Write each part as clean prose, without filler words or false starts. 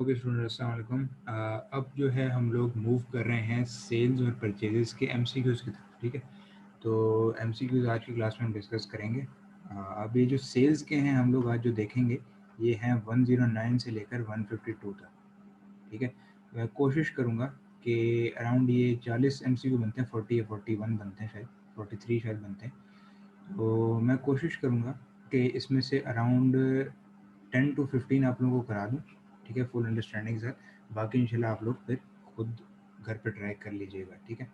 Okay student, अस्सलाम वालेकुम। अब जो है हम लोग मूव कर रहे हैं सेल्स और परचेजेस के एमसीक्यूज़ की तरफ। ठीक है, तो एमसीक्यूज़ आज की क्लास में हम डिस्कस करेंगे। अब ये जो सेल्स के हैं हम लोग आज जो देखेंगे ये हैं 109 से लेकर 152 तक। ठीक है, मैं कोशिश करूँगा कि अराउंड ये 40 एमसीक्यू बनते हैं, 40 या 41 बनते हैं, शायद 43 शायद बनते हैं। तो मैं कोशिश करूँगा कि इसमें से अराउंड 10 to 15 आप लोगों को करा दूँ। ठीक है, फुल अंडरस्टैंडिंग के साथ। बाकी इंशाल्लाह आप लोग फिर खुद घर पे ट्राई कर लीजिएगा। ठीक है,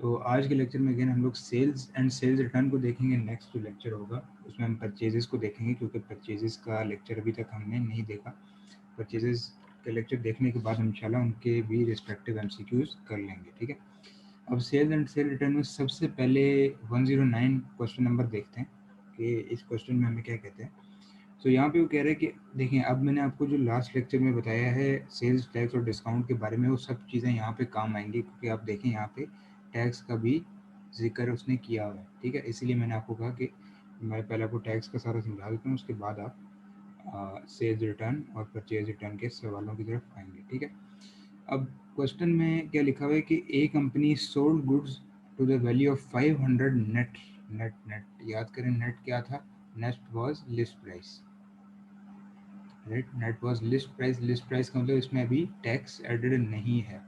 तो आज के लेक्चर में अगेन हम लोग सेल्स एंड सेल्स रिटर्न को देखेंगे। नेक्स्ट जो लेक्चर होगा उसमें हम परचेजेस को देखेंगे, क्योंकि परचेजेस का लेक्चर अभी तक हमने नहीं देखा। परचेजेस के लेक्चर देखने के बाद हम इंशाल्लाह उनके भी रिस्पेक्टिव एमसीक्यूज कर लेंगे। ठीक है, अब सेल्स एंड सेल रिटर्न में सबसे पहले 109 क्वेश्चन नंबर देखते हैं कि इस क्वेश्चन में हमें क्या कहते हैं। तो यहाँ पे वो कह रहे हैं कि देखिए, अब मैंने आपको जो लास्ट लेक्चर में बताया है सेल्स टैक्स और डिस्काउंट के बारे में, वो सब चीज़ें यहाँ पे काम आएंगी, क्योंकि आप देखें यहाँ पे टैक्स का भी जिक्र उसने किया हुआ है। ठीक है, इसीलिए मैंने आपको कहा कि मैं पहले आपको टैक्स का सारा समझा देता हूँ, उसके बाद आप सेल्स रिटर्न और परचेज रिटर्न के सवालों की तरफ आएंगे। ठीक है, अब क्वेश्चन में क्या लिखा हुआ है कि a company sold goods to the value of 500 net. Net याद करें, नेट क्या था? Net was list price. Right, net was list price. List price का मतलब इसमें अभी टैक्स एडेड नहीं है,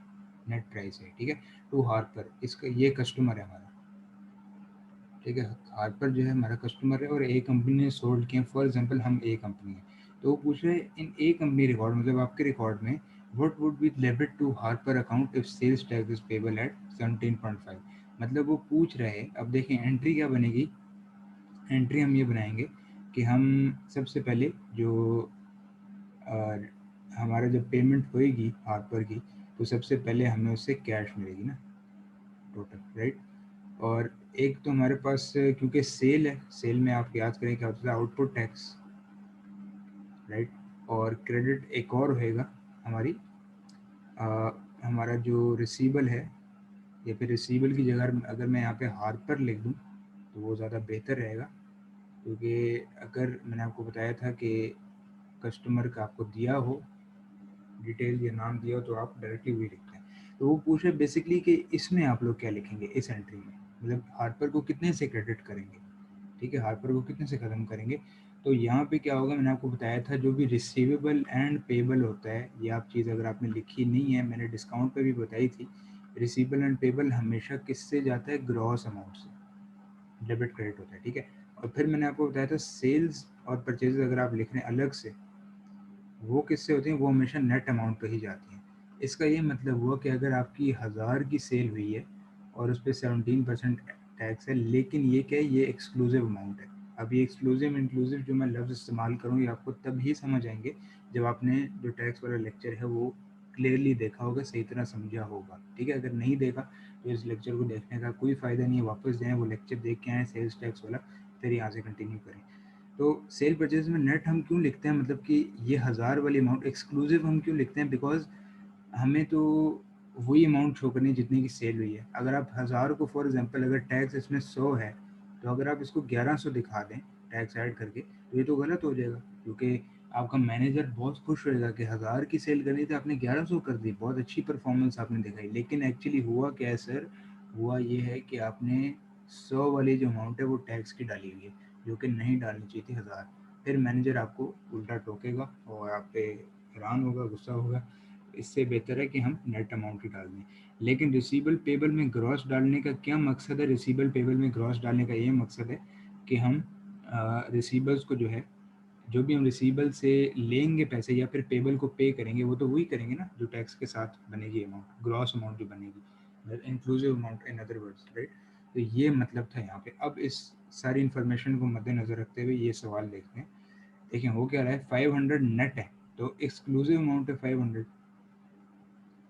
नेट प्राइस है। ठीक है, टू हार्पर, इसका ये कस्टमर है हमारा। ठीक है, हार्पर जो है हमारा कस्टमर है और ए कंपनी ने सोल्ड किया। फॉर एग्जांपल हम ए कंपनी है, तो वो पूछ रहे हैं इन ए कंपनी रिकॉर्ड, मतलब आपके रिकॉर्ड में, what would be debit to Harper account if sales tax is payable at 17.5। मतलब वो पूछ रहे हैं। अब देखें एंट्री क्या बनेगी। एंट्री हम ये बनाएंगे कि हम सबसे पहले जो और हमारा जब पेमेंट होएगी हार्पर की, तो सबसे पहले हमें उससे कैश मिलेगी ना, टोटल। राइट, और एक तो हमारे पास क्योंकि सेल है, सेल में आप याद करें क्या होता है, आउटपुट टैक्स। राइट, और क्रेडिट एक और होएगा हमारी हमारा जो रिसीबल है, या फिर रिसीबल की जगह अगर मैं यहाँ पे हार्पर लिख दूँ तो वो ज़्यादा बेहतर रहेगा, क्योंकि अगर मैंने आपको बताया था कि कस्टमर का आपको दिया हो डिटेल या नाम दिया हो तो आप डायरेक्टली वही लिखते हैं। तो वो पूछ रहे बेसिकली कि इसमें आप लोग क्या लिखेंगे इस एंट्री में, मतलब हार्पर को कितने से क्रेडिट करेंगे। ठीक है, हार्पर को कितने से ख़त्म करेंगे। तो यहाँ पे क्या होगा, मैंने आपको बताया था जो भी रिसीवेबल एंड पेबल होता है, ये आप चीज़ अगर आपने लिखी नहीं है, मैंने डिस्काउंट पे भी बताई थी। रिसीवेबल एंड पेबल हमेशा किससे जाता है? ग्रॉस अमाउंट से, डेबिट क्रेडिट होता है। ठीक है, और फिर मैंने आपको बताया था सेल्स और परचेज अगर आप लिख रहे हैं अलग से, वो किससे होती हैं? वो हमेशा नेट अमाउंट पे ही जाती हैं। इसका ये मतलब हुआ कि अगर आपकी 1000 की सेल हुई है और उस पर 17% टैक्स है, लेकिन ये क्या है, ये एक्सक्लूसिव अमाउंट है। अब ये एक्सक्लूसिव इंक्लूसिव जो मैं लफ्ज़ इस्तेमाल करूँ, ये आपको तब ही समझ आएंगे जब आपने जो टैक्स वाला लेक्चर है वो क्लियरली देखा होगा, सही तरह समझा होगा। ठीक है, अगर नहीं देखा तो इस लेक्चर को देखने का कोई फ़ायदा नहीं है। वापस जाएँ, वो लेक्चर देख के आएँ सेल्स टैक्स वाला, फिर यहाँ से कंटिन्यू करें। तो सेल परचेज में नेट हम क्यों लिखते हैं, मतलब कि ये 1000 वाली अमाउंट एक्सक्लूसिव हम क्यों लिखते हैं? बिकॉज हमें तो वही अमाउंट शो करनी है जितने की सेल हुई है। अगर आप 1000 को फॉर एग्जांपल अगर टैक्स इसमें 100 है, तो अगर आप इसको 1100 दिखा दें टैक्स ऐड करके, तो ये तो गलत हो जाएगा, क्योंकि आपका मैनेजर बहुत खुश रहेगा कि 1000 की सेल करनी थी, आपने 1100 कर दी, बहुत अच्छी परफॉर्मेंस आपने दिखाई। लेकिन एक्चुअली हुआ क्या है सर? हुआ ये है कि आपने 100 वाली जो अमाउंट है वो टैक्स की डाली हुई है, जो कि नहीं डालनी चाहिए थी 1000। फिर मैनेजर आपको उल्टा टोकेगा और आप पे हैरान होगा, गुस्सा होगा। इससे बेहतर है कि हम नेट अमाउंट ही डाल दें। लेकिन रिसीबल पेबल में ग्रॉस डालने का क्या मकसद है? रिसीबल पेबल में ग्रॉस डालने का ये मकसद है कि हम रिसीबल्स को जो है, जो भी हम रिसीबल से लेंगे पैसे या फिर पेबल को पे करेंगे, वो तो वही करेंगे ना जो टैक्स के साथ बनेगी अमाउंट, ग्रॉस अमाउंट जो बनेगी, inclusive amount in other words. Right, तो ये मतलब था यहाँ पे। अब इस सारी इन्फॉर्मेशन को मद्देनज़र रखते हुए ये सवाल देखते हैं। देखिए वो क्या रहा है, 500 नेट है तो एक्सक्लूसिव अमाउंट है 500।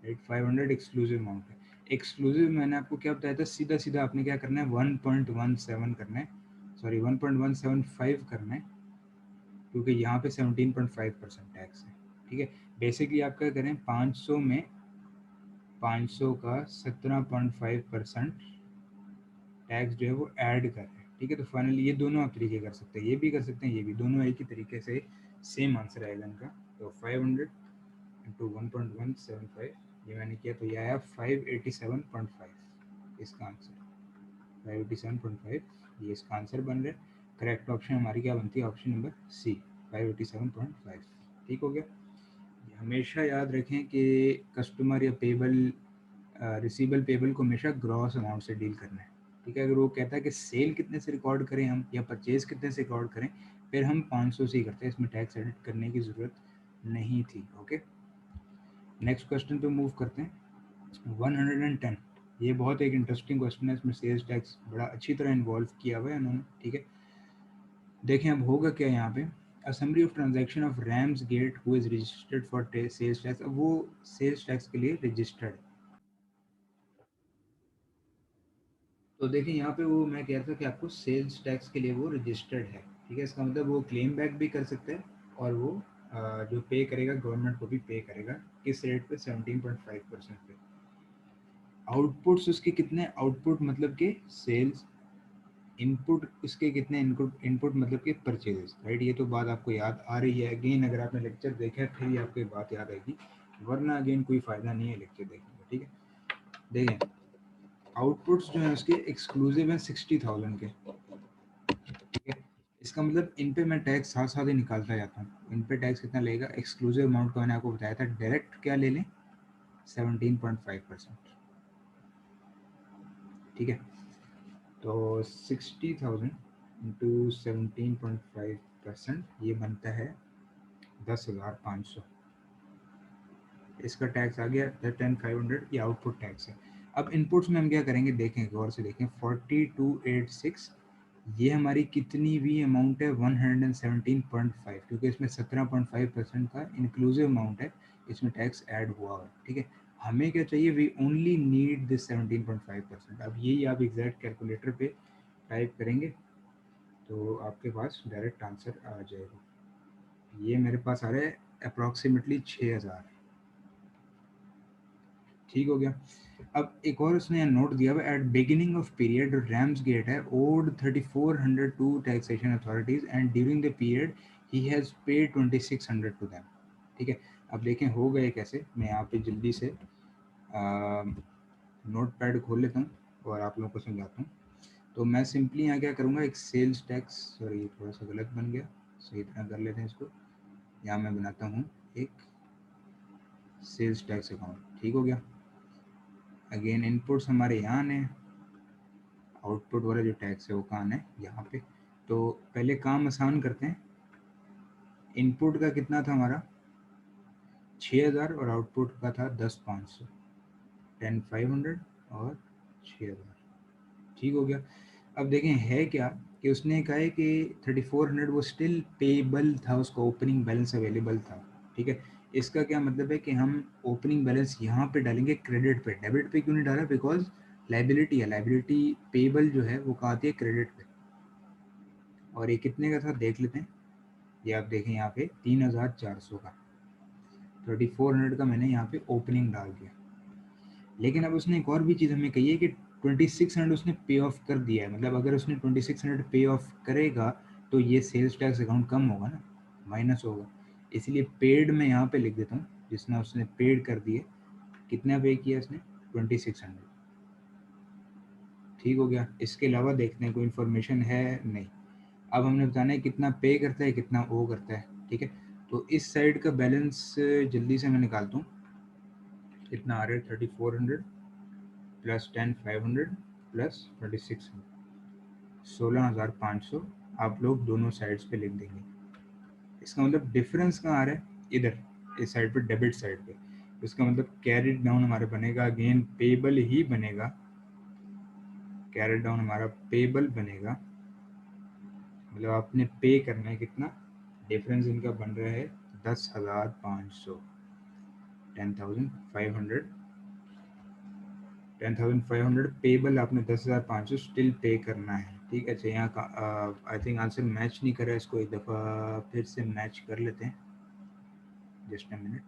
राइट, 500 एक्सक्लूसिव अमाउंट है। एक्सक्लूसिव मैंने आपको क्या बताया था, सीधा सीधा आपने क्या करना है, 1.17 करना है, सॉरी 1.175 करना है, क्योंकि यहाँ पे 17.5% टैक्स है। ठीक है, बेसिकली आप क्या करें, 500 में 500 का 17.5% टैक्स जो है वो ऐड कर रहे हैं। ठीक है, तो फाइनली ये दोनों आप तरीके कर सकते हैं, ये भी कर सकते हैं, ये भी, दोनों एक ही तरीके से सेम आंसर आएगा इनका। तो 500 इंटू 1.175, ये मैंने किया तो ये आया 587.5 इसका आंसर। 587.5 ये इसका आंसर बन रहा है। करेक्ट ऑप्शन हमारी क्या बनती है? Option number C, 587.5। ठीक हो गया। हमेशा याद रखें कि कस्टमर या पेबल रिसीवेबल पेबल को हमेशा ग्रॉस अमाउंट से डील करना है। ठीक है, अगर वो कहता है कि सेल कितने से रिकॉर्ड करें हम या परचेज कितने से रिकॉर्ड करें, फिर हम 500 से ही करते हैं, इसमें टैक्स एडिट करने की ज़रूरत नहीं थी। ओके, नेक्स्ट क्वेश्चन पे मूव करते हैं। 110, ये बहुत एक इंटरेस्टिंग क्वेश्चन है, इसमें सेल्स टैक्स बड़ा अच्छी तरह इन्वॉल्व किया हुआ है उन्होंने। ठीक है, देखें अब होगा क्या यहाँ पे। Assembly of transaction of Rams get who is registered for sales tax. अब वो सेल्स टैक्स के लिए रजिस्टर्ड। तो देखिए यहाँ पे वो मैं कह रहा था कि आपको सेल्स टैक्स के लिए वो रजिस्टर्ड है। ठीक है, इसका मतलब वो क्लेम बैक भी कर सकते हैं और वो जो पे करेगा गवर्नमेंट को भी पे करेगा। किस रेट पे? 17.5% पे। आउटपुट्स उसके कितने? आउटपुट मतलब के सेल्स। इनपुट उसके कितने? इनपुट इनपुट मतलब के परचेजेस। राइट, ये तो बात आपको याद आ रही है। अगेन अगर आपने लेक्चर देखा है फिर ही आपको ये बात याद आएगी, वरना अगेन कोई फ़ायदा नहीं है लेक्चर देखने का। ठीक है, देखें आउटपुट्स जो है उसके एक्सक्लूसिव हैं 60,000 के। ठीक है, इसका मतलब इन पे मैं टैक्स साथ साथ ही निकालता जाता हूँ। इन पे टैक्स कितना लगेगा? एक्सक्लूसिव अमाउंट का मैंने आपको बताया था, डायरेक्ट क्या ले लें? 17.5%। ठीक है, तो 60,000 इंटू 17.5% ये बनता है 10,500। इसका टैक्स आ गया 10,500, ये आउटपुट टैक्स है। अब इनपुट्स में हम क्या करेंगे, देखें गौर से देखें। 4286 ये हमारी कितनी भी अमाउंट है? 117.5, क्योंकि इसमें 17.5% का इंक्लूसिव अमाउंट है, इसमें टैक्स ऐड हुआ है। ठीक है, हमें क्या चाहिए? We only need this 17.5%। अब यही आप एग्जैक्ट कैलकुलेटर पे टाइप करेंगे तो आपके पास डायरेक्ट आंसर आ जाएगा। ये मेरे पास आ रहा है अप्रॉक्सीमेटली 6,000। ठीक हो गया। अब एक और उसने नोट दिया हुआ, at beginning of period Rams get है owed 3400 to taxation authorities and during the period he has paid 2600 to them. ठीक है, अब देखें हो गए कैसे। मैं यहाँ पे जल्दी से नोट पैड खोल लेता हूँ और आप लोगों को समझाता हूँ। तो मैं सिंपली यहाँ क्या करूँगा, एक सेल्स टैक्स, सॉरी थोड़ा सा गलत बन गया, सही तरह कर लेते हैं इसको। यहाँ मैं बनाता हूँ एक सेल्स टैक्स अकाउंट। ठीक हो गया। अगेन इनपुट्स हमारे यहाँ ने, आउटपुट वाला जो टैक्स है वो कहाँ है? यहाँ पे। तो पहले काम आसान करते हैं। इनपुट का कितना था हमारा? 6,000 और आउटपुट का था 10,500। 10,500 और 6,000। ठीक हो गया। अब देखें है क्या कि उसने कहा है कि 3400 वो स्टिल पेबल था, उसका ओपनिंग बैलेंस अवेलेबल था। ठीक है, इसका क्या मतलब है कि हम ओपनिंग बैलेंस यहाँ पे डालेंगे क्रेडिट पे। डेबिट पे क्यों नहीं डाला? बिकॉज लाइबिलिटी है, लाइबिलिटी पेबल जो है वो कहाँ आती है? क्रेडिट पे। और ये कितने का था देख लेते हैं। ये आप देखें यहाँ पे 3,400 का, 3400 का मैंने यहाँ पे ओपनिंग डाल दिया। लेकिन अब उसने एक और भी चीज़ हमें कही है कि 2600 उसने पे ऑफ कर दिया है। मतलब अगर उसने 2600 पे ऑफ करेगा तो ये सेल्स टैक्स अकाउंट कम होगा ना, माइनस होगा। इसलिए पेड में यहाँ पे लिख देता हूँ, जिसने उसने पेड कर दिए। कितना पे किया उसने? 2600। ठीक हो गया। इसके अलावा देखते हैं कोई इन्फॉर्मेशन है? नहीं। अब हमने बताना है कितना पे करता है, कितना ओ करता है। ठीक है, तो इस साइड का बैलेंस जल्दी से मैं निकालता हूँ। कितना आ रहा है? 3400 प्लस 10,500 प्लस 2600, 16,500। आप लोग दोनों साइड्स पे लिख देंगे। इसका मतलब डिफरेंस कहाँ आ रहा है? इधर इस साइड पे, डेबिट साइड पे। इसका मतलब कैरिड डाउन हमारा बनेगा, अगेन पेबल ही बनेगा। कैरिड डाउन हमारा पेबल बनेगा, मतलब आपने पे करना है कितना? डिफरेंस इनका बन रहा है 10,500। 10,500, 10,500 पेबल आपने 10,500 स्टिल पे करना है। ठीक है, अच्छा यहाँ का आई थिंक आंसर मैच नहीं कर रहा है, इसको एक दफ़ा फिर से मैच कर लेते हैं। Just a minute.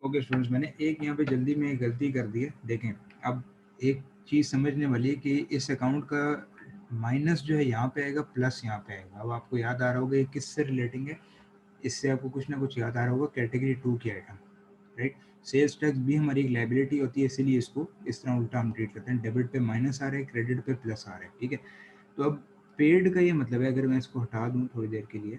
Okay students, मैंने एक यहाँ पे जल्दी में गलती कर दी है। देखें अब एक चीज़ समझने वाली है कि इस अकाउंट का माइनस जो है यहाँ पे आएगा, प्लस यहाँ पे आएगा। अब आपको याद आ रहा होगा ये किससे रिलेटिंग है? इससे आपको कुछ ना कुछ याद आ रहा होगा, कैटेगरी 2 की आइटम, राइट। सेल्स टैक्स भी हमारी एक लाइबिलिटी होती है, इसीलिए इसको इस तरह उल्टा हम ट्रीट करते हैं, डेबिट पे माइनस आ रहा है, क्रेडिट पे प्लस आ रहा है, ठीक है। तो अब पेड का ये मतलब है, अगर मैं इसको हटा दूं थोड़ी देर के लिए,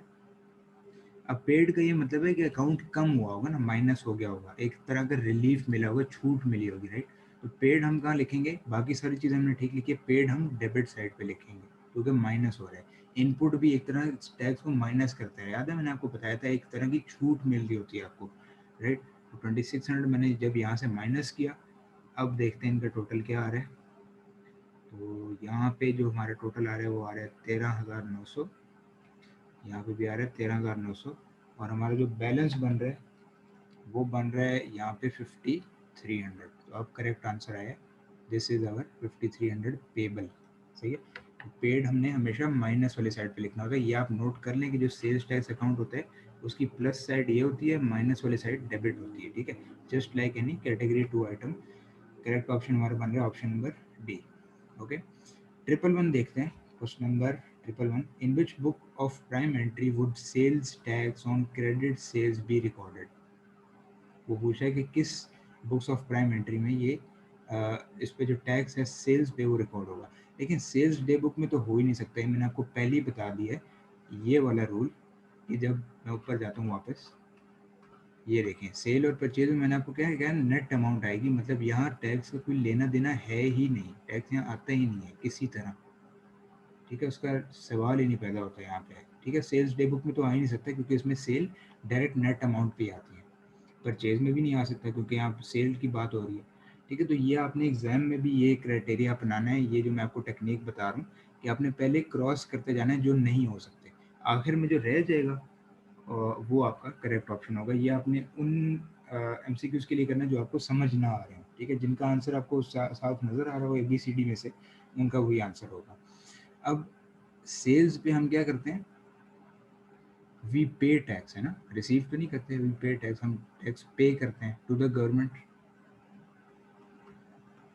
अब पेड का ये मतलब है कि अकाउंट कम हुआ होगा ना, माइनस हो गया होगा, एक तरह का रिलीफ मिला होगा, छूट मिली होगी, राइट। तो पेड हम कहाँ लिखेंगे, बाकी सारी चीज़ हमने ठीक लिखी है, पेड हम डेबिट साइड पे लिखेंगे क्योंकि माइनस हो रहा है। इनपुट भी एक तरह टैक्स को माइनस करता है, याद है मैंने आपको बताया था, एक तरह की छूट मिल रही होती है आपको, राइट। तो 2600 मैंने जब यहाँ से माइनस किया, अब देखते हैं इनका टोटल क्या आ रहा है। तो यहाँ पे जो हमारा टोटल आ रहा है वो आ रहा है 13,900, यहाँ पे भी आ रहा है 13,900, और हमारा जो बैलेंस बन रहा है वो बन रहा है यहाँ पे 5300। तो अब करेक्ट आंसर आया, दिस इज अवर 5300 पेबल, सही है। तो पेड हमने हमेशा माइनस वाली साइड पे लिखना होता है, ये आप नोट कर लें कि जो सेल्स टैक्स अकाउंट होता है उसकी प्लस साइड ये होती है, माइनस वाली साइड डेबिट होती है, ठीक है। Just like any category 2 item. Correct option हमारा बन रहा है ऑप्शन नंबर डी। ओके, 111 देखते हैं, question number 111, in which book of prime entry would sales tax on credit sales be recorded. वो पूछा है कि किस बुक्स ऑफ प्राइम एंट्री में ये इस पे जो टैक्स है सेल्स पे वो रिकॉर्ड होगा। लेकिन सेल्स डे बुक में तो हो ही नहीं सकता है, मैंने आपको पहले ही बता दिया है ये वाला रूल, कि जब मैं ऊपर जाता हूँ वापस, ये देखें सेल और परचेज में मैंने आपको क्या है, क्या नेट अमाउंट आएगी, मतलब यहाँ टैक्स का कोई लेना देना है ही नहीं, टैक्स यहाँ आता ही नहीं है किसी तरह, ठीक है, उसका सवाल ही नहीं पैदा होता यहाँ पे, ठीक है। सेल्स डे बुक में तो आ ही नहीं सकता क्योंकि इसमें सेल डायरेक्ट नेट अमाउंट पे आती है, परचेज में भी नहीं आ सकता क्योंकि यहाँ सेल की बात हो रही है, ठीक है। तो ये आपने एग्जाम में भी ये क्राइटेरिया अपनाना है, ये जो मैं आपको टेक्निक बता रहा हूँ कि आपने पहले क्रॉस करते जाना है जो नहीं हो सकते, आखिर में जो रह जाएगा वो आपका करेक्ट ऑप्शन होगा। ये आपने उन एमसीक्यूज के लिए करना है जो आपको समझ ना आ रहे हैं, ठीक है, जिनका आंसर आपको साफ नज़र आ रहा हो ABCD में से, उनका वही आंसर होगा। अब सेल्स पे हम क्या करते हैं, वी पे टैक्स, है ना, रिसीव तो नहीं करते, वी पे टैक्स, हम टैक्स पे करते हैं टू द गवर्नमेंट,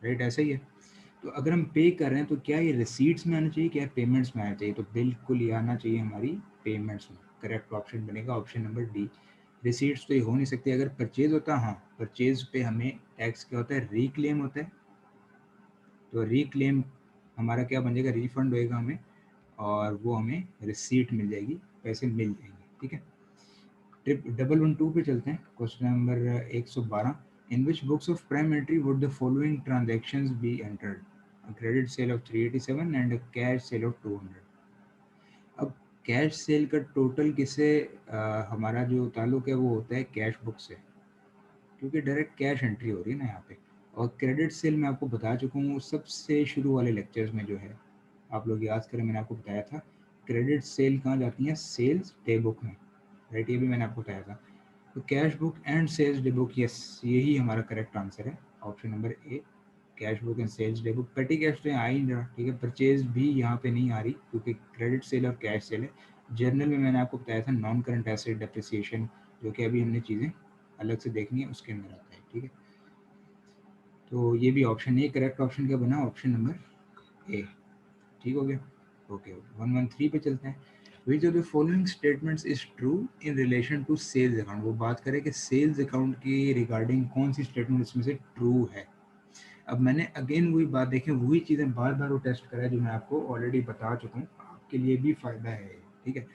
राइट, ऐसा ही है। तो अगर हम पे कर रहे हैं तो क्या ये रिसीट्स में आना चाहिए, क्या पेमेंट्स में आना चाहिए, तो बिल्कुल ये आना चाहिए हमारी पेमेंट्स में। करेक्ट ऑप्शन बनेगा ऑप्शन नंबर डी। रिसीट्स तो ये हो नहीं सकती, अगर परचेज होता, हाँ परचेज पे हमें टैक्स क्या होता है, रिक्लेम होता है, तो रिक्लेम हमारा क्या बन जाएगा, रिफंड होएगा हमें, और वो हमें रिसीट मिल जाएगी, पैसे मिल जाएंगे, ठीक है। ट्रिप 112 पे चलते हैं, question number 112, in which books of prime entry would the following transactions be entered, credit sale of 387 and cash cell of 200। अब कैश सेल का टोटल किससे हमारा जो ताल्लुक है वो होता है कैश बुक से, क्योंकि डायरेक्ट कैश एंट्री हो रही है ना यहाँ पे। और क्रेडिट सेल मैं आपको बता चुका हूँ सबसे शुरू वाले लेक्चर्स में जो है, आप लोग याद करें मैंने आपको बताया था, क्रेडिट सेल कहाँ जाती है, सेल्स डे बुक में, राइट, ये भी मैंने आपको बताया था। तो cash book and sales day book, yes यही हमारा करेक्ट आंसर है, option number A, cash book and sales day book. Petty cash तो यहाँ आ ही नहीं रहा, ठीक है, परचेज भी यहाँ पे नहीं आ रही क्योंकि क्रेडिट सेल और कैश सेल है। जर्नल में मैंने आपको बताया था नॉन करंट एसेट डेप्रिसिएशन, जो कि अभी हमने चीज़ें अलग से देखनी है, उसके अंदर आता है, ठीक है। तो ये भी ऑप्शन ए, करेक्ट ऑप्शन क्या बना, ऑप्शन नंबर ए, ठीक हो गया। ओके, 113 पे चलते हैं, which of the following statements is true in relation to sales account. वो बात करें कि सेल्स अकाउंट की रिगार्डिंग कौन सी स्टेटमेंट इसमें से ट्रू है। अब मैंने अगेन वही बात देखें, वही चीज़ें बार बार वो टेस्ट करा है जो मैं आपको ऑलरेडी बता चुका हूँ, आपके लिए भी फ़ायदा है, ठीक है।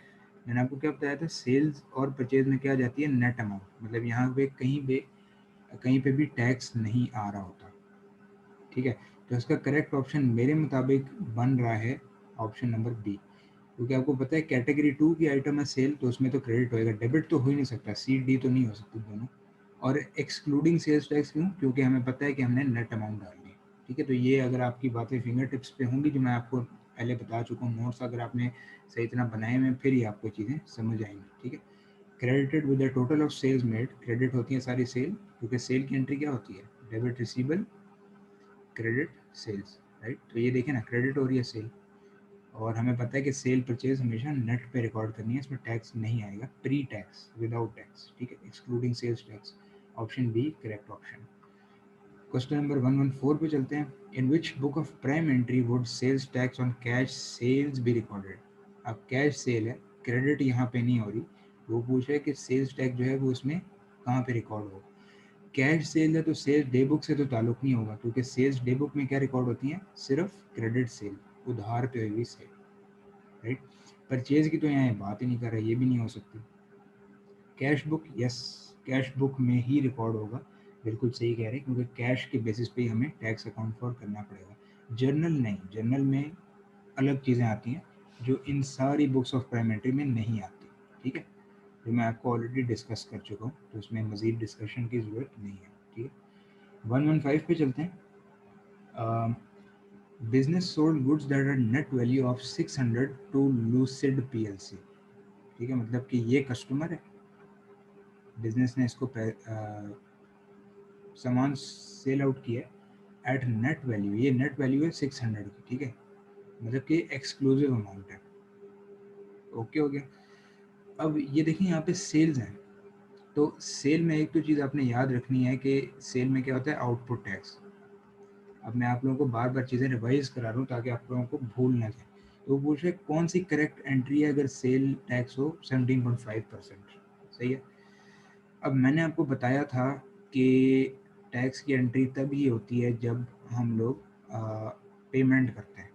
मैंने आपको क्या बताया था, सेल्स और परचेज में क्या जाती है, नेट अमाउंट, मतलब यहाँ पे कहीं पे भी टैक्स नहीं आ रहा होता, ठीक है। तो इसका करेक्ट ऑप्शन मेरे मुताबिक बन रहा है ऑप्शन नंबर बी, क्योंकि आपको पता है कैटेगरी 2 की आइटम है सेल, तो उसमें तो क्रेडिट होएगा, डेबिट तो हो ही नहीं सकता, सी डी तो नहीं हो सकती दोनों। और एक्सक्लूडिंग सेल्स टैक्स क्यों, क्योंकि हमें पता है कि हमने नेट अमाउंट डालनी है, ठीक है। तो ये अगर आपकी बातें फिंगर टिप्स पे होंगी जो मैं आपको पहले बता चुका हूँ, नोट्स अगर आपने सही तरह बनाए हुए फिर ही आपको चीज़ें समझ आएंगी, ठीक है। Credited with the total of sales made, credit होती है सारी सेल, क्योंकि सेल की एंट्री क्या होती है, debit receivable credit sales, right. तो ये देखें ना, क्रेडिट हो रही है सेल, और हमें पता है कि सेल परचेज हमेशा नेट पे रिकॉर्ड करनी है, इसमें टैक्स नहीं आएगा, प्री टैक्स, विदाउट टैक्स, ठीक है, excluding sales tax, option B correct option. Question number 114 पे चलते हैं, in which book of prime entry would sales tax on cash sales be recorded. अब कैश सेल है, क्रेडिट यहाँ पे नहीं हो रही, वो पूछ रहा है कि सेल्स टैक्स जो है वो इसमें कहाँ पे रिकॉर्ड हो। कैश सेल है तो सेल्स डे बुक से तो ताल्लुक नहीं होगा, क्योंकि सेल्स डे बुक में क्या रिकॉर्ड होती है, सिर्फ क्रेडिट सेल, उधार पे हुई सेल, राइट। परचेज की तो यहाँ बात ही नहीं कर रहा, ये भी नहीं हो सकती। Cash book, yes, cash book में ही रिकॉर्ड होगा, बिल्कुल सही कह रहे हैं, क्योंकि कैश के बेसिस पे ही हमें टैक्स अकाउंट फॉर करना पड़ेगा। जर्नल नहीं, जर्नल में अलग चीज़ें आती हैं जो इन सारी बुक्स ऑफ प्राइम एंट्री में नहीं आती, ठीक है, जो मैं आपको ऑलरेडी डिस्कस कर चुका हूँ, तो उसमें मज़ीद डिस्कशन की ज़रूरत नहीं है, ठीक है। 115 पे चलते हैं। Business sold goods that are net value of 600 to Lucid PLC, ठीक है, मतलब कि ये कस्टमर है, बिजनेस ने इसको सामान सेल आउट किया एट नेट वैल्यू, ये नेट वैल्यू है 600 की, ठीक है, मतलब कि एक्सक्लूसिव अमाउंट है। ओके हो गया। अब ये देखिए यहाँ पे सेल्स हैं, तो सेल में एक तो चीज़ आपने याद रखनी है कि सेल में क्या होता है, आउटपुट टैक्स। अब मैं आप लोगों को बार बार चीज़ें रिवाइज करा रहा हूँ ताकि आप लोगों को भूल ना जाए। तो वो पूछ रहे कौन सी करेक्ट एंट्री है अगर सेल टैक्स हो 17.5%, सही है। अब मैंने आपको बताया था कि टैक्स की एंट्री तभी होती है जब हम लोग पेमेंट करते हैं,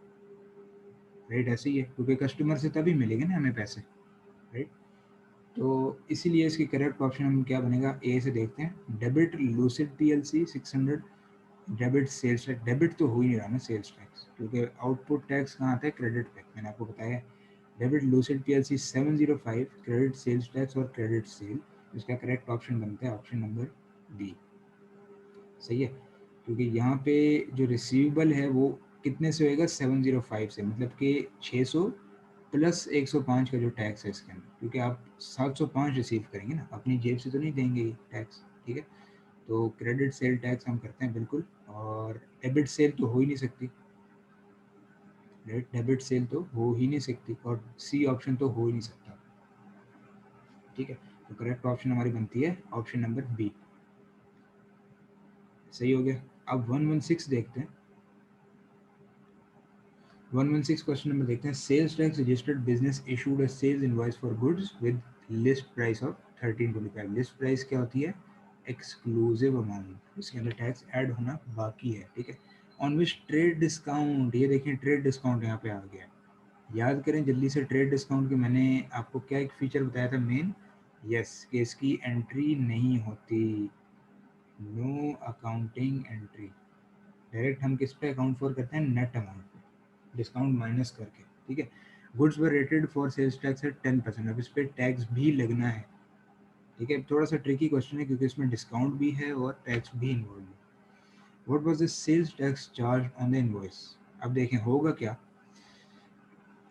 राइट, ऐसे ही है, क्योंकि कस्टमर से तभी मिलेंगे ना हमें पैसे, राइट। तो इसीलिए इसकी करेक्ट ऑप्शन हम क्या बनेगा, ए से देखते हैं, debit Lucid PLC 600, debit sales tax, debit तो हो ही नहीं रहा ना सेल्स टैक्स, क्योंकि आउटपुट टैक्स कहाँ आता है, क्रेडिट पे, मैंने आपको बताया। Debit Lucid PLC 705, credit sales tax और क्रेडिट सेल, इसका करेक्ट ऑप्शन बनता है ऑप्शन नंबर बी, सही है, क्योंकि यहाँ पे जो रिसीवेबल है वो कितने से होएगा, 705 से, मतलब कि 600 प्लस 105 का जो टैक्स है इसके अंदर, क्योंकि आप 705 रिसीव करेंगे ना, अपनी जेब से तो नहीं देंगे ये टैक्स, ठीक है। तो क्रेडिट सेल टैक्स हम करते हैं बिल्कुल, और डेबिट सेल तो हो ही नहीं सकती, राइट, डेबिट सेल तो हो ही नहीं सकती, और सी ऑप्शन तो हो ही नहीं सकता, ठीक है। तो करेक्ट ऑप्शन हमारी बनती है ऑप्शन नंबर बी, सही हो गया। अब 116 देखते हैं, 116 क्वेश्चन नंबर देखते हैं, sales tax registered business issued a sales invoice for goods with list price of 1325, list price क्या होती है, एक्सक्लूसिव अमाउंट, इसके अंदर टैक्स ऐड होना बाकी है, ठीक है। ऑन विच ट्रेड डिस्काउंट, ये देखें ट्रेड डिस्काउंट यहाँ पे आ गया, याद करें जल्दी से, ट्रेड डिस्काउंट के मैंने आपको क्या एक फीचर बताया था मेन, यस, कि इसकी एंट्री नहीं होती, नो अकाउंटिंग एंट्री, डायरेक्ट हम किस पे अकाउंट फॉर करते हैं, नेट अमाउंट पे, डिस्काउंट माइनस करके, ठीक है। Goods were rated for sales tax है 10%, अब इस पर टैक्स भी लगना है, ठीक है। थोड़ा सा ट्रिकी क्वेश्चन है क्योंकि इसमें डिस्काउंट भी है और टैक्स भी इन्वॉल्व है। What was the sales tax charge on the invoice, अब देखें होगा क्या।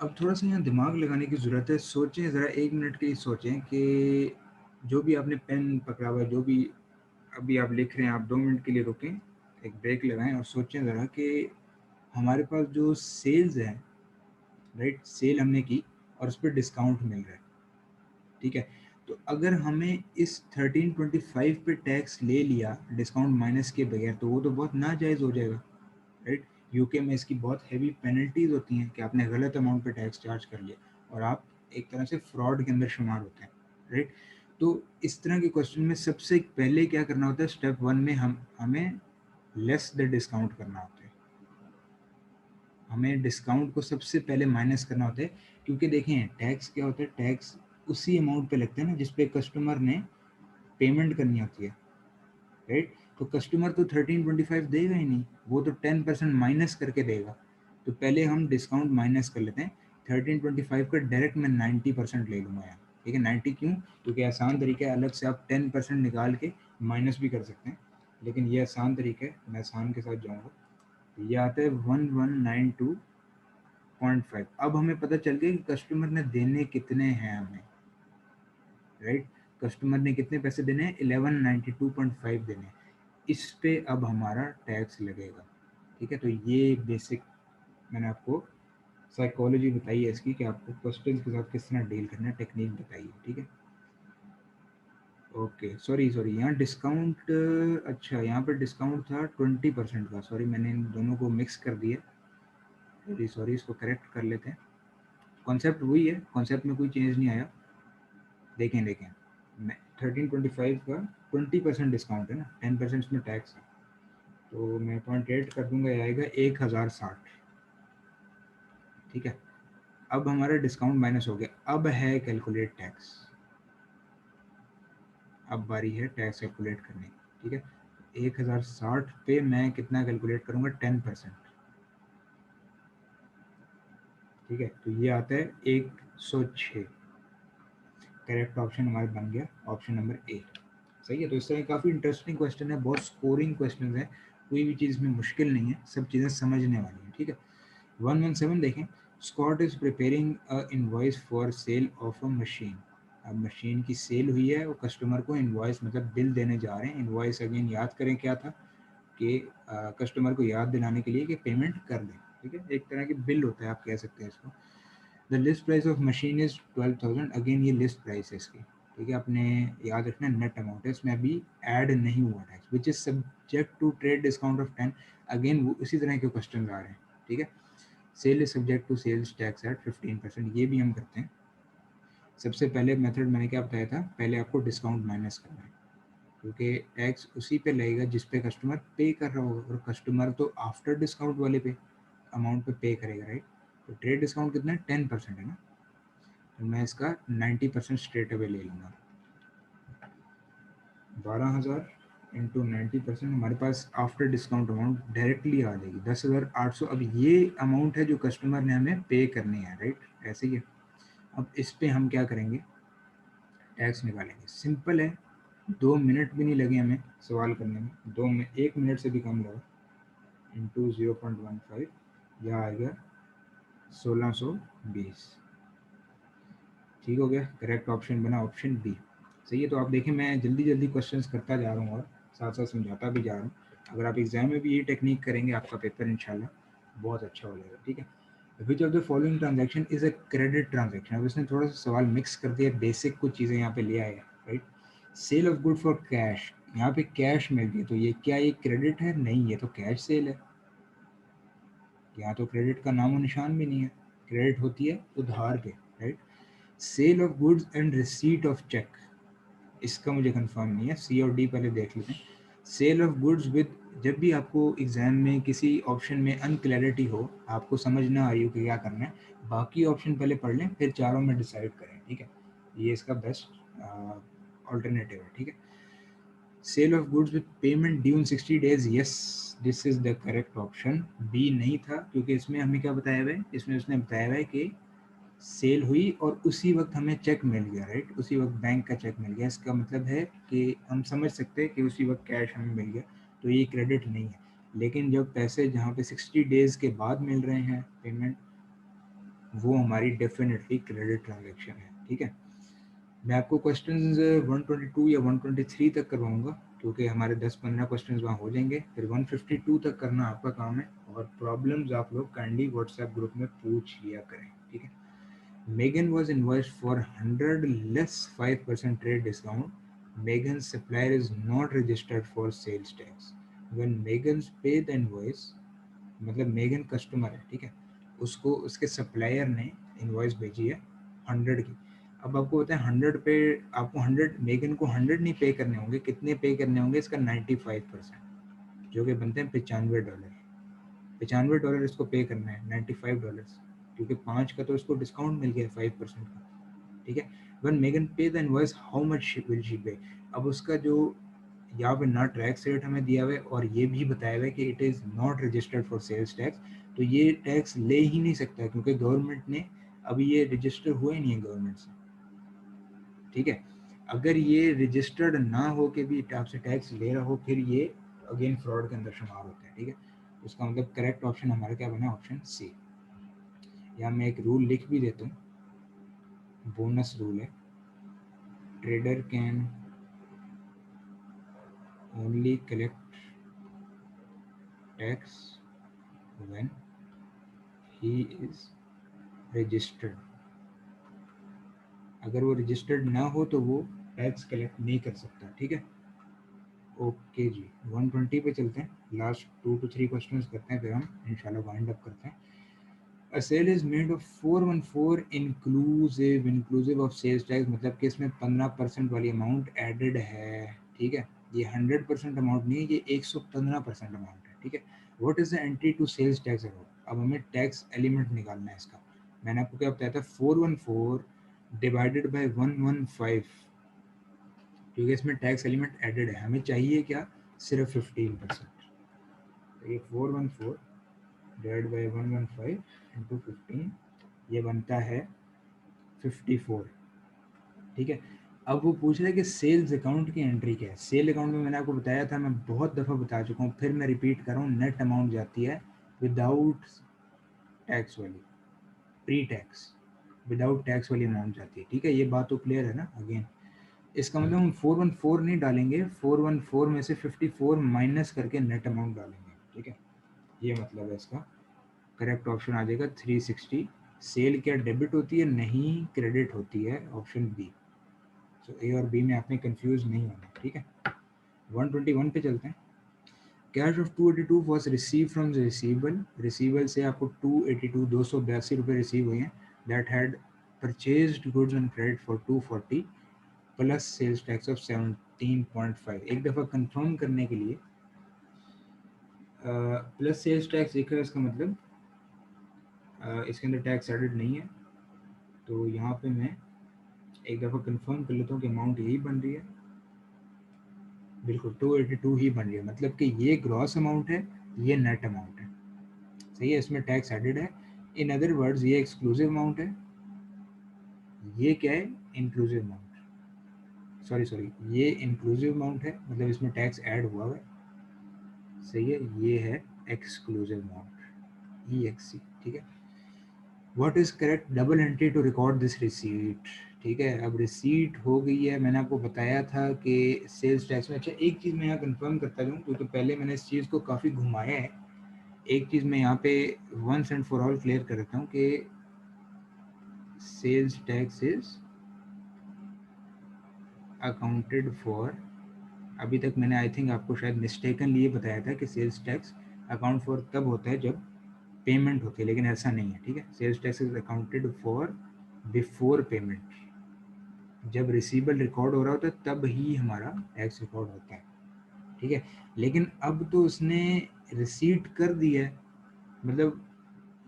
अब थोड़ा सा यहाँ दिमाग लगाने की ज़रूरत है, सोचें ज़रा, 1 मिनट के लिए सोचें कि जो भी आपने पेन पकड़ा हुआ है, जो भी अभी आप लिख रहे हैं, आप 2 मिनट के लिए रुकें, एक ब्रेक लगाएं और सोचें ज़रा कि हमारे पास जो सेल्स है, राइट, सेल हमने की और उस पर डिस्काउंट मिल रहा है, ठीक है। तो अगर हमें इस 1325 पे टैक्स ले लिया डिस्काउंट माइनस के बगैर, तो वो तो बहुत नाजायज़ हो जाएगा, राइट। यूके में इसकी बहुत हैवी पेनल्टीज होती हैं कि आपने गलत अमाउंट पे टैक्स चार्ज कर लिया और आप एक तरह से फ्रॉड के अंदर शुमार होते हैं, राइट। तो इस तरह के क्वेश्चन में सबसे पहले क्या करना होता है, स्टेप 1 में हमें लेस द डिस्काउंट करना होता है, हमें डिस्काउंट को सबसे पहले माइनस करना होता है, क्योंकि देखें टैक्स क्या होता है, टैक्स उसी अमाउंट पे लगता है ना जिस पे कस्टमर ने पेमेंट करनी होती है, राइट। तो कस्टमर तो 1325 देगा ही नहीं, वो तो 10% माइनस करके देगा। तो पहले हम डिस्काउंट माइनस कर लेते हैं, 1325 का डायरेक्ट मैं 90% ले लूँगा यहाँ, ठीक है। 90 क्यों, क्योंकि आसान तरीका है, अलग से आप 10% निकाल के माइनस भी कर सकते हैं, लेकिन ये आसान तरीका है, मैं आसान के साथ जाऊँगा। तो ये आता है 1192.5। अब हमें पता चल गया कि कस्टमर ने देने कितने हैं हमें, राइट। कस्टमर ने कितने पैसे देने हैं, 1192.5 देने हैं, इस पे अब हमारा टैक्स लगेगा, ठीक है। तो ये बेसिक मैंने आपको साइकोलॉजी बताई है इसकी, कि आपको क्वेश्चन के साथ किस तरह डील करना है, टेक्निक बताई है, ठीक है। ओके, सॉरी सॉरी, यहाँ डिस्काउंट, अच्छा यहाँ पर डिस्काउंट था 20% का, सॉरी मैंने इन दोनों को मिक्स कर दिया, सॉरी सॉरी, इसको करेक्ट कर लेते हैं। कॉन्सेप्ट वही है, कॉन्सेप्ट में कोई चेंज नहीं आया, देखें देखें, 1325 का 20% डिस्काउंट है ना, 10% में टैक्स है, तो मैं 0.8 कर दूंगा, ये आएगा 1060। ठीक है, अब हमारा डिस्काउंट माइनस हो गया, अब है कैलकुलेट टैक्स, अब बारी है टैक्स कैलकुलेट करने की। ठीक है, 1060 पे मैं कितना कैलकुलेट करूंगा, 10%। ठीक है, तो ये आता है 106। करेक्ट ऑप्शन हमारा बन गया ऑप्शन नंबर ए। सही है, तो इस तरह काफ़ी इंटरेस्टिंग क्वेश्चन है, बहुत स्कोरिंग क्वेश्चन है, कोई भी चीज़ में मुश्किल नहीं है, सब चीज़ें समझने वाली हैं। ठीक है, 117 देखें, Scott is preparing a invoice for sale of a machine. अब मशीन की सेल हुई है, वो कस्टमर को इनवॉइस मतलब बिल देने जा रहे हैं। इनवॉइस अगेन याद करें क्या था कि कस्टमर को याद दिलाने के लिए कि पेमेंट कर दें। ठीक है, एक तरह की बिल होता है, आप कह सकते हैं इसको। The list price of machine is 12,000, again ये लिस्ट प्राइस है इसकी। ठीक है, अपने याद रखना नेट अमाउंट है, इसमें अभी ऐड नहीं हुआ tax, which is subject to trade discount of 10। Again वो उसी तरह के क्वेश्चन आ रहे हैं। ठीक है, sale is subject to sales tax at 15%, ये भी हम करते हैं। सबसे पहले मेथड मैंने क्या बताया था, पहले आपको डिस्काउंट माइनस करना है, क्योंकि टैक्स उसी पे लगेगा जिस पे कस्टमर पे कर रहा होगा, और कस्टमर तो आफ्टर डिस्काउंट वाले पे अमाउंट पे करेगा, राइट। तो ट्रेड डिस्काउंट कितना है, 10% है ना, तो मैं इसका 90% स्ट्रेट अवे ले लूँगा। 12,000 इंटू 90%, हमारे पास आफ्टर डिस्काउंट अमाउंट डायरेक्टली आ जाएगी 10,800। अब ये अमाउंट है जो कस्टमर ने हमें पे करनी है, राइट, ऐसे ही है। अब इस पे हम क्या करेंगे, टैक्स निकालेंगे, सिंपल है, 2 मिनट भी नहीं लगे हमें सवाल करने में, 1 मिनट से भी कम लगा, इंटू 0.15, यह आ गया 1620। ठीक हो गया, करेक्ट ऑप्शन बना ऑप्शन बी। सही है, तो आप देखें मैं जल्दी जल्दी क्वेश्चंस करता जा रहा हूँ और साथ साथ समझाता भी जा रहा हूँ। अगर आप एग्जाम में भी ये टेक्निक करेंगे, आपका पेपर इंशाल्लाह बहुत अच्छा हो जाएगा। ठीक है, विच of the following transaction is a credit transaction. अब इसने थोड़ा सा सवाल मिक्स कर दिया, बेसिक कुछ चीज़ें यहाँ पे ले आए, right. Sale of good for cash, यहाँ पे कैश मिल गई, तो ये क्या ये क्रेडिट है, नहीं, ये तो कैश सेल है, यहाँ तो क्रेडिट का नामो निशान भी नहीं है। क्रेडिट होती है उधार पे, right. Sale of goods and receipt of cheque, इसका मुझे कंफर्म नहीं है, सी और डी पहले देख लेते हैं। सेल ऑफ गुड्स विद, जब भी आपको एग्जाम में किसी ऑप्शन में अनक्लैरिटी हो, आपको समझ ना आ रही हो कि क्या करना है, बाकी ऑप्शन पहले पढ़ लें, फिर चारों में डिसाइड करें। ठीक है, ये इसका बेस्ट ऑल्टरनेटिव है। ठीक है, sale of goods with payment due in 60 days, yes, this is the correct option. B नहीं था, क्योंकि इसमें हमें क्या बताया हुआ है, इसमें उसने बताया हुआ है कि सेल हुई और उसी वक्त हमें चेक मिल गया, राइट, उसी वक्त बैंक का चेक मिल गया। इसका मतलब है कि हम समझ सकते हैं कि उसी वक्त कैश हमें मिल गया, तो ये क्रेडिट नहीं है। लेकिन जब पैसे जहाँ पे 60 डेज के बाद मिल रहे हैं पेमेंट, वो हमारी डेफिनेटली क्रेडिट ट्रांजेक्शन है। ठीक है, मैं आपको क्वेश्चन 122 या 123 तक करवाऊंगा, क्योंकि हमारे 10-15 क्वेश्चन वहाँ हो जाएंगे, फिर 152 तक करना आपका काम है, और प्रॉब्लम्स आप लोग काइंडली व्हाट्सएप ग्रुप में पूछ लिया करें। ठीक है, Megan was invoiced for 100 less 5% trade discount. Megan's supplier is not registered for sales tax. When Megan's pay the invoice, मतलब मेगन कस्टमर है, ठीक है, उसको उसके सप्लायर ने इनवॉइस भेजी है 100 की। अब आपको पता है 100 पे आपको 100, मेगन को 100 नहीं पे करने होंगे, कितने पे करने होंगे, इसका 95%, जो कि बनते हैं $95। $95 इसको पे करना है, $95, क्योंकि 5 का तो इसको डिस्काउंट मिल गया 5% का। ठीक है, वन मेगन पे the invoice how much will she पे। अब उसका जो यहाँ पे ना टैक्स रेट हमें दिया हुआ है, और ये भी बताया हुआ है कि it is not registered for sales tax, तो ये टैक्स ले ही नहीं सकता, क्योंकि गवर्नमेंट ने अभी ये रजिस्टर हुआ ही नहीं है गवर्नमेंट से। ठीक है, अगर ये रजिस्टर्ड ना हो के भी आपसे टैक्स ले रहा हो, फिर ये अगेन फ्रॉड के अंदर शुमार होता है। ठीक है, उसका मतलब करेक्ट ऑप्शन हमारा क्या बना, ऑप्शन सी। या मैं एक रूल लिख भी देता हूँ, बोनस रूल है, trader can only collect tax when he is registered. अगर वो रजिस्टर्ड ना हो तो वो टैक्स कलेक्ट नहीं कर सकता। ठीक है, ओके जी, 120 पे चलते हैं, लास्ट 2 to 3 क्वेश्चंस करते हैं, फिर हम इंशाल्लाह वाइंड अप करते हैं। A sale is made of 414 inclusive of sales tax, मतलब कि इसमें 15% वाली अमाउंट एडेड है, ठीक है। ये 100% अमाउंट नहीं है, ये 115% अमाउंट है, ठीक है। What is the entry to sales tax account? अब हमें टैक्स एलिमेंट निकालना है इसका। मैंने आपको क्या बताया था, 414 डिवाइडेड बाई 115, क्योंकि इसमें टैक्स एलिमेंट एडेड है। हमें चाहिए क्या, सिर्फ 15%। तो ये 414 डिवाइड बाई 115 इंटू 15, ये बनता है 54, ठीक है। अब वो पूछ रहा है कि सेल्स अकाउंट की एंट्री क्या है। सेल अकाउंट में मैंने आपको बताया था, मैं बहुत दफ़ा बता चुका हूँ, फिर मैं रिपीट कर रहा हूँ, नेट अमाउंट जाती है विदाउट टैक्स वाली, प्री टैक्स, विदाउट टैक्स वाली अमाउंट जाती है, ठीक है। ये बात तो क्लियर है ना। अगेन इसका मतलब हम 414 नहीं डालेंगे, 414 में से 54 माइनस करके नेट अमाउंट डालेंगे, ठीक है। ये मतलब है इसका। करेक्ट ऑप्शन आ जाएगा 360। सेल क्या डेबिट होती है? नहीं, क्रेडिट होती है, ऑप्शन बी। सो ए और बी में आपने कंफ्यूज नहीं होना, ठीक है। 121 पे चलते हैं। Cash of 282 was received from receivable. Receivable से आपको 282 282 रुपये रिसीव हुए हैं। That had purchased goods on credit for 240 plus sales tax of 17.5। एक दफ़ा कंफर्म करने के लिए प्लस सेल्स टैक्स लिखा है, इसका मतलब इसके अंदर टैक्स एडेड नहीं है। तो यहाँ पे मैं एक दफ़ा कंफर्म कर लेता हूँ कि अमाउंट यही बन रही है, बिल्कुल 282 ही बन रही है। मतलब कि ये ग्रॉस अमाउंट है, ये नेट अमाउंट है, सही है। इसमें टैक्स एडेड है। इन अदर वर्ड्स ये एक्सक्लूसिव अमाउंट है, ये क्या है, इंक्लूसिव अमाउंट, सॉरी ये इंक्लूसिव अमाउंट है, मतलब इसमें टैक्स ऐड हुआ है, सही है। ये है exclusive amount, E X C, ठीक है। What is correct double entry to record this receipt, ठीक है। अब रिसीट हो गई है, मैंने आपको बताया था कि सेल्स टैक्स में। अच्छा, एक चीज़ मैं यहाँ कंफर्म करता हूँ, क्योंकि पहले मैंने इस चीज़ को काफ़ी घुमाया है। एक चीज़ मैं यहाँ पे once and for all clear कर देता हूँ कि sales tax is accounted for, अभी तक मैंने आई थिंक आपको शायद मिस्टेकनली ये बताया था कि सेल्स टैक्स अकाउंट फॉर तब होता है जब पेमेंट होती है, लेकिन ऐसा नहीं है, ठीक है। Sales tax is accounted for before payment. जब रिसीवेबल रिकॉर्ड हो रहा होता है तब ही हमारा टैक्स रिकॉर्ड होता है, ठीक है। लेकिन अब तो उसने रिसीट कर दिया है, मतलब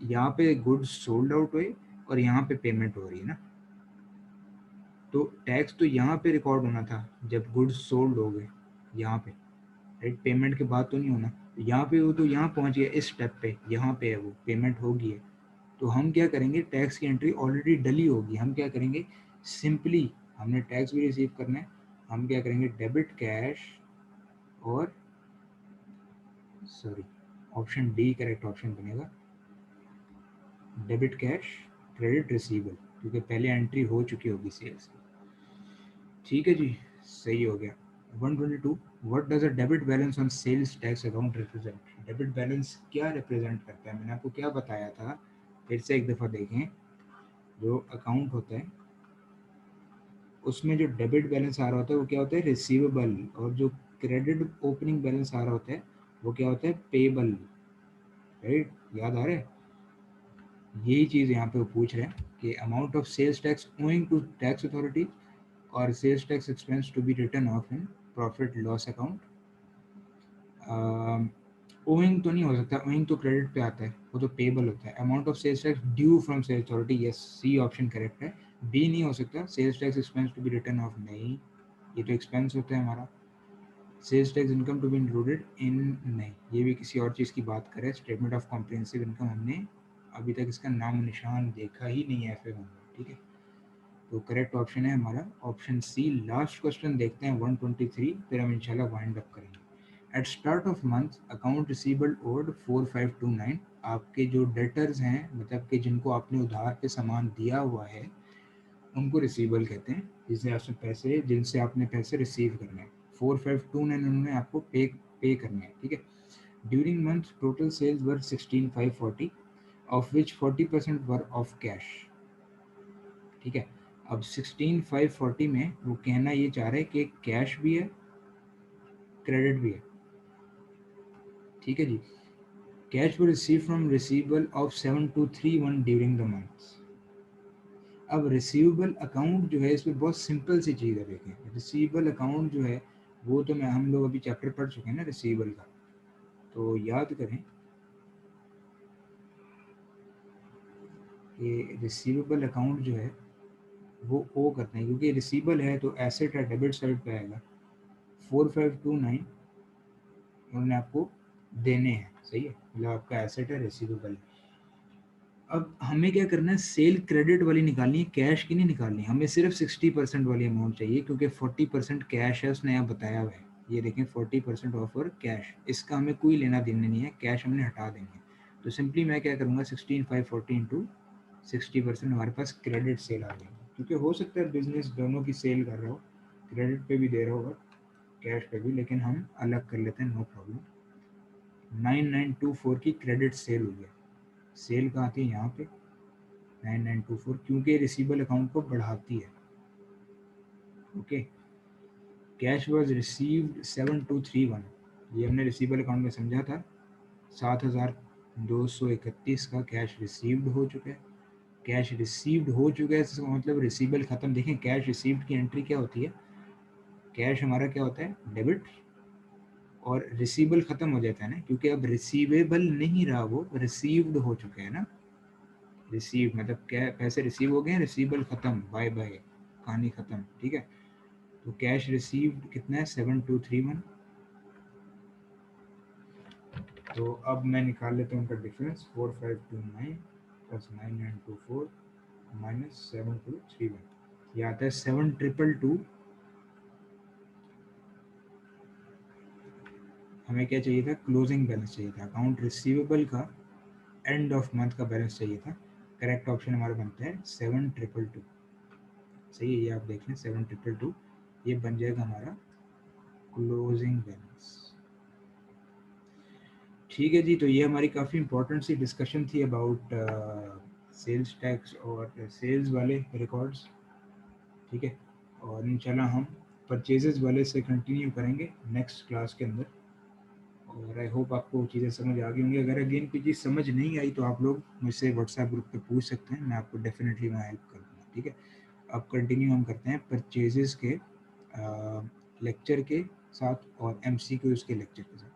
यहाँ पे गुड्स सोल्ड आउट हुए और यहाँ पे पेमेंट हो रही है ना, तो टैक्स तो यहाँ पे रिकॉर्ड होना था जब गुड्स सोल्ड हो गए, यहाँ पे, राइट। पेमेंट के बाद तो नहीं होना। यहाँ पे वो तो यहाँ पहुँच गया, इस स्टेप पे यहाँ पे है, वो पेमेंट होगी है। तो हम क्या करेंगे, टैक्स की एंट्री ऑलरेडी डली होगी, हम क्या करेंगे, सिंपली हमने टैक्स भी रिसीव करना है, हम क्या करेंगे, डेबिट कैश और sorry option D correct option बनेगा, डेबिट कैश क्रेडिट रिसीवेबल, क्योंकि पहले एंट्री हो चुकी होगी सेल्स की, ठीक है जी, सही हो गया। 122 what does a debit balance on sales tax account represent. Debit balance क्या रिप्रेजेंट करता है, मैंने आपको क्या बताया था, फिर से एक दफ़ा देखें। जो अकाउंट होता है उसमें जो डेबिट बैलेंस आ रहा होता है वो क्या होता है, रिसीवेबल, और जो क्रेडिट ओपनिंग बैलेंस आ रहा होता है वो क्या होता है, पेबल, राइट। याद आ रहा है, यही चीज़ यहाँ पे वो पूछ रहे हैं कि amount of sales tax owing to tax authority और sales tax expense to be return off in profit loss account. Owing तो नहीं हो सकता, ओइंग तो क्रेडिट पे आता है, वो तो पेबल होता है। Amount of sales tax due from sales authority, yes, C option correct है। बी नहीं हो सकता, sales tax expense to be return off, नहीं, ये तो एक्सपेंस होता है हमारा। Sales tax income to be included in, नहीं, ये भी किसी और चीज़ की बात करें। स्टेटमेंट ऑफ कॉम्प्रिहेंसिव इनकम हमने अभी तक इसका नाम निशान देखा ही नहीं है एफ में, ठीक है। तो करेक्ट ऑप्शन है हमारा ऑप्शन सी। लास्ट क्वेश्चन देखते हैं 123, फिर हम इंशाल्लाह वाइंड अप करेंगे। At start of month account receivable owed 4529। आपके जो डेटर्स हैं, मतलब कि जिनको आपने उधार पे सामान दिया हुआ है, उनको रिसीवेबल कहते हैं, जिससे आपसे पैसे, जिनसे आपने पैसे रिसीव करने हैं। 4529 उन्होंने आपको पे करने हैं, ठीक है। During month total sales were 16540, of which 40% were of cash, ठीक है। अब 16540 में वो कहना ये चाह रहे हैं कि कैश भी है, क्रेडिट भी है, ठीक है जी। कैश वो receive from receivable of 7231 during the month. अब रिसीवेबल अकाउंट जो है इसमें बहुत सिंपल सी चीज़ है। देखें रिसीवेबल अकाउंट जो है वो तो मैं हम लोग अभी चैप्टर पढ़ चुके हैं ना रिसीवेबल का, तो याद करें कि रिसीवेबल अकाउंट जो है वो ओ करते हैं, क्योंकि रिसीवेबल है तो एसेट है, डेबिट साइड पे आएगा। 4529 उन्होंने आपको देने हैं, सही है, मतलब आपका एसेट है, रिसीवेबल है। अब हमें क्या करना है, सेल क्रेडिट वाली निकालनी है, कैश की नहीं निकालनी। हमें सिर्फ 60% वाली अमाउंट चाहिए, क्योंकि 40% कैश है, उसने यहाँ बताया हुआ है। ये देखें 40% ऑफर कैश, इसका हमें कोई लेना देना नहीं है, कैश हमने हटा देंगे। तो सिंपली मैं क्या करूँगा 16,540 इंटू 60% हमारे पास क्रेडिट सेल आ जाएगी। क्योंकि हो सकता है बिजनेस दोनों की सेल कर रहा हो, क्रेडिट पे भी दे रहा होगा कैश पे भी, लेकिन हम अलग कर लेते हैं, नो प्रॉब्लम। 9924 की क्रेडिट सेल हुई है। सेल कहाँ थी, यहाँ पे 9924, क्योंकि रिसीवेबल अकाउंट को बढ़ाती है। ओके, कैश वॉज रिसीव्ड 7231, ये हमने रिसीवेबल अकाउंट में समझा था। 7231 का कैश रिसीव्ड हो चुका है। कैश रिसीव्ड हो चुका है इसका मतलब रिसीवेबल खत्म। देखें कैश रिसीव्ड की एंट्री क्या होती है, कैश हमारा क्या होता है, डेबिट, और रिसीवेबल खत्म हो जाता है ना, क्योंकि अब रिसीवेबल नहीं रहा, वो रिसीव्ड हो चुके हैं ना। रिसीव मतलब क्या, पैसे रिसीव हो गए हैं, रिसीवेबल खत्म, बाय बाय, कहानी खत्म, ठीक है। तो कैश रिसीव्ड कितना है, 7231। तो अब मैं निकाल लेता हूँ उनका डिफरेंस, 4529 प्लस 9924 माइनस 7231, ये आता है 7222। हमें क्या चाहिए था, क्लोजिंग बैलेंस चाहिए था, अकाउंट रिसीवेबल का एंड ऑफ मंथ का बैलेंस चाहिए था। करेक्ट ऑप्शन हमारा बनता है 7222, सही है, ये आप देख लें 7222, ये बन जाएगा हमारा क्लोजिंग बैलेंस। ठीक है जी, तो ये हमारी काफ़ी इंपॉर्टेंट सी डिस्कशन थी अबाउट सेल्स टैक्स और सेल्स वाले रिकॉर्ड्स, ठीक है। और इंशाल्लाह हम परचेजेस वाले से कंटिन्यू करेंगे नेक्स्ट क्लास के अंदर। और आई होप आपको चीज़ें समझ आ गई होंगी। अगर अगेन कोई चीज़ समझ नहीं आई तो आप लोग मुझसे व्हाट्सएप ग्रुप पे पूछ सकते हैं, मैं आपको डेफिनेटली मैं हेल्प कर दूँगा, ठीक है। अब कंटिन्यू हम करते हैं परचेजेस के लेक्चर के साथ और एमसीक्यूज़ के लेक्चर के साथ।